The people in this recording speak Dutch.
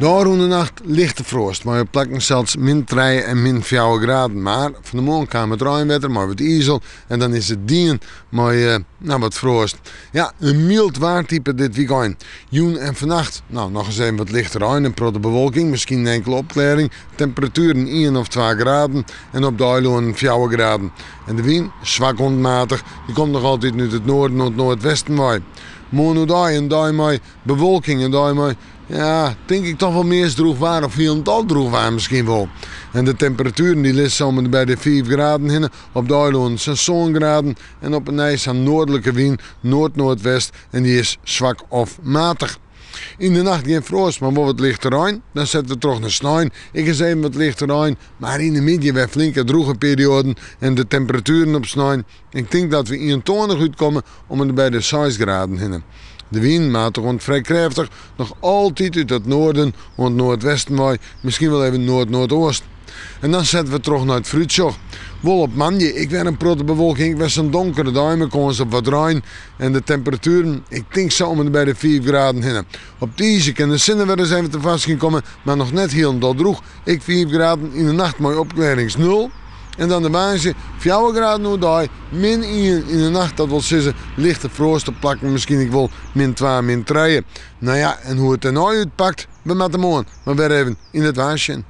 Daar in de nacht lichte frost, maar op plekken zelfs min 3 en min 4 graden. Maar van de morgen kwam het regenwetter, maar wat ijzel. En dan is het dien maar wat frost. Ja, een mild waartype dit weekend. Joen en vannacht, nog eens even wat lichter rein en protte bewolking. Misschien een enkele opklaring. Temperaturen 1 of 2 graden. En op de eiland 4 graden. En de wind, zwak onmatig, die komt nog altijd uit het noorden en het noordwesten bij. Morgen en daarmee bewolking en daarmee, ja, denk ik toch wel meer droeg waar of heel tal droeg waar misschien wel. En de temperaturen die liggen zomaar bij de 4 graden hin, op de eiland zijn zo'n graden en op een ijs aan noordelijke wind, noord-noordwest en die is zwak of matig. In de nacht geen frost, maar wat lichter rein. Dan zetten we terug naar sneeuw. Ik is even wat lichter rein, maar in de middag weer flinke droge perioden en de temperaturen op sneeuw. Ik denk dat we 21 uitkomen om er bij de 6 graden heen. De wind matig rond vrij krachtig, nog altijd uit het noorden, rond noordwesten waai, misschien wel even noord-noordoost. En dan zetten we terug naar het fruitsjoch. Wel op manje, ik werd een protte bewolking, ik was een donkere duimen, kon ze op wat rein. En de temperaturen, ik denk zo om bij de 4 graden heen. Op deze kan de zinnen weer eens even te vast gekomen, maar nog net heel dat droeg. Ik 4 graden in de nacht, mooi opklarings 0. En dan de baasje, 4 graden nu daar, min 1 in de nacht, dat wil zeggen, lichte frost te plakken, misschien ik wil min 2, min 3. Nou ja, en hoe het er nou uitpakt, we met de morgen, maar weer even in het waasje.